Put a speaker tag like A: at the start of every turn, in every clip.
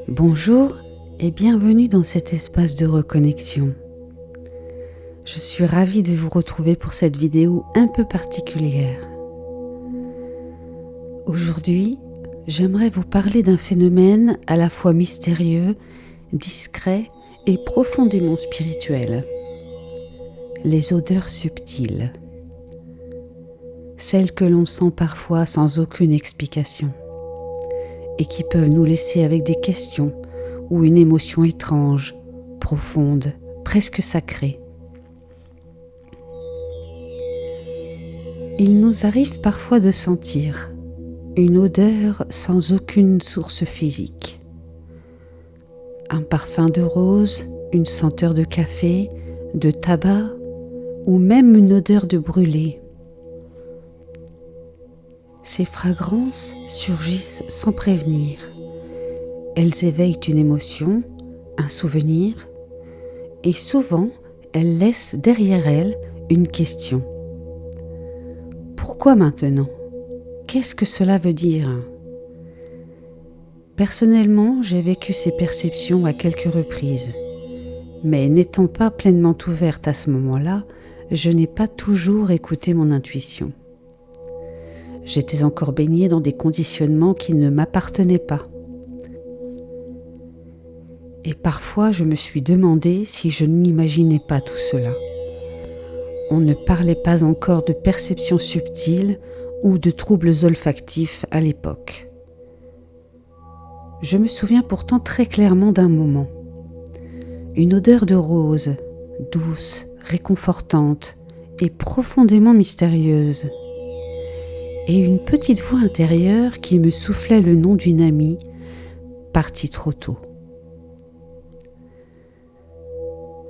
A: Bonjour et bienvenue dans cet espace de reconnexion. Je suis ravie de vous retrouver pour cette vidéo un peu particulière. Aujourd'hui, j'aimerais vous parler d'un phénomène à la fois mystérieux, discret et profondément spirituel. Les odeurs subtiles. Celles que l'on sent parfois sans aucune explication et qui peuvent nous laisser avec des questions ou une émotion étrange, profonde, presque sacrée. Il nous arrive parfois de sentir une odeur sans aucune source physique. Un parfum de rose, une senteur de café, de tabac ou même une odeur de brûlé. Ces fragrances surgissent sans prévenir. Elles éveillent une émotion, un souvenir, et souvent elles laissent derrière elles une question. Pourquoi maintenant ? Qu'est-ce que cela veut dire ? Personnellement, j'ai vécu ces perceptions à quelques reprises, mais n'étant pas pleinement ouverte à ce moment-là, je n'ai pas toujours écouté mon intuition. J'étais encore baignée dans des conditionnements qui ne m'appartenaient pas. Et parfois, je me suis demandé si je n'imaginais pas tout cela. On ne parlait pas encore de perception subtile ou de troubles olfactifs à l'époque. Je me souviens pourtant très clairement d'un moment. Une odeur de rose, douce, réconfortante et profondément mystérieuse. Et une petite voix intérieure qui me soufflait le nom d'une amie, partie trop tôt.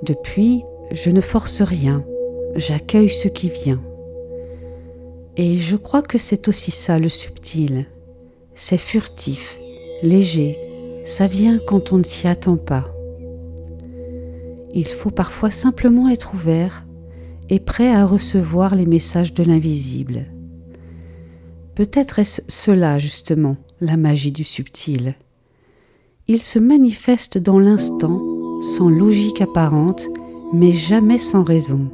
A: Depuis, je ne force rien, j'accueille ce qui vient. Et je crois que c'est aussi ça le subtil. C'est furtif, léger, ça vient quand on ne s'y attend pas. Il faut parfois simplement être ouvert et prêt à recevoir les messages de l'invisible. Peut-être est-ce cela justement, la magie du subtil. Il se manifeste dans l'instant, sans logique apparente, mais jamais sans raison.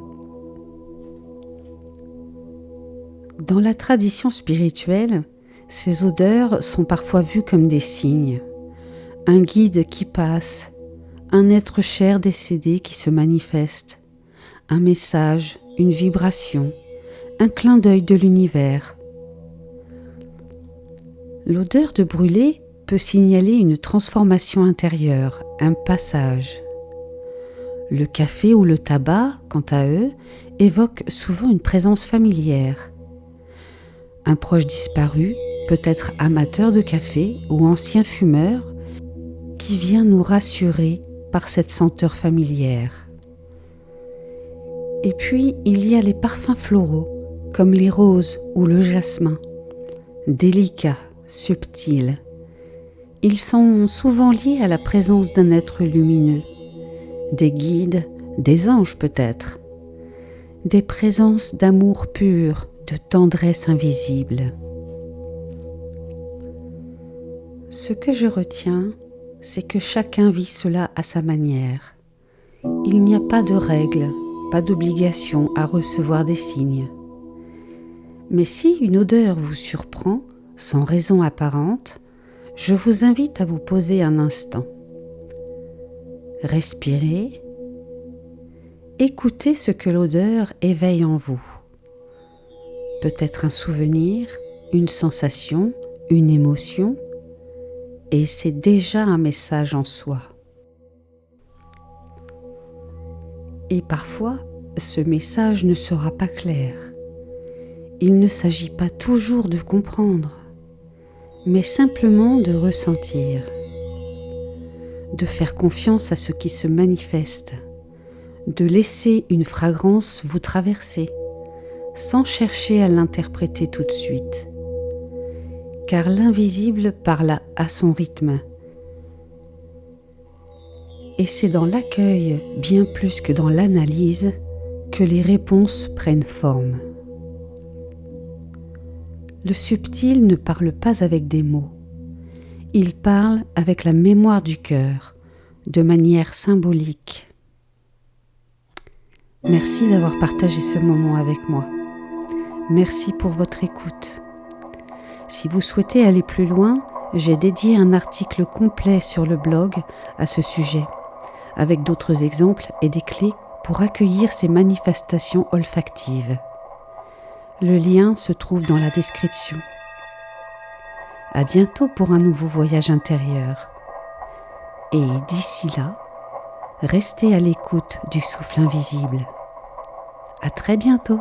A: Dans la tradition spirituelle, ces odeurs sont parfois vues comme des signes. Un guide qui passe, un être cher décédé qui se manifeste, un message, une vibration, un clin d'œil de l'univers. L'odeur de brûlé peut signaler une transformation intérieure, un passage. Le café ou le tabac, quant à eux, évoquent souvent une présence familière. Un proche disparu, peut-être amateur de café ou ancien fumeur, qui vient nous rassurer par cette senteur familière. Et puis, il y a les parfums floraux, comme les roses ou le jasmin, délicats, subtils. Ils sont souvent liés à la présence d'un être lumineux, des guides, des anges peut-être, des présences d'amour pur, de tendresse invisible. Ce que je retiens, c'est que chacun vit cela à sa manière. Il n'y a pas de règle, pas d'obligation à recevoir des signes. Mais si une odeur vous surprend, sans raison apparente, je vous invite à vous poser un instant. Respirez, écoutez ce que l'odeur éveille en vous. Peut-être un souvenir, une sensation, une émotion, et c'est déjà un message en soi. Et parfois, ce message ne sera pas clair. Il ne s'agit pas toujours de comprendre, mais simplement de ressentir, de faire confiance à ce qui se manifeste, de laisser une fragrance vous traverser, sans chercher à l'interpréter tout de suite. Car l'invisible parle à son rythme. Et c'est dans l'accueil, bien plus que dans l'analyse, que les réponses prennent forme. Le subtil ne parle pas avec des mots. Il parle avec la mémoire du cœur, de manière symbolique. Merci d'avoir partagé ce moment avec moi. Merci pour votre écoute. Si vous souhaitez aller plus loin, j'ai dédié un article complet sur le blog à ce sujet, avec d'autres exemples et des clés pour accueillir ces manifestations olfactives. Le lien se trouve dans la description. À bientôt pour un nouveau voyage intérieur. Et d'ici là, restez à l'écoute du souffle invisible. À très bientôt.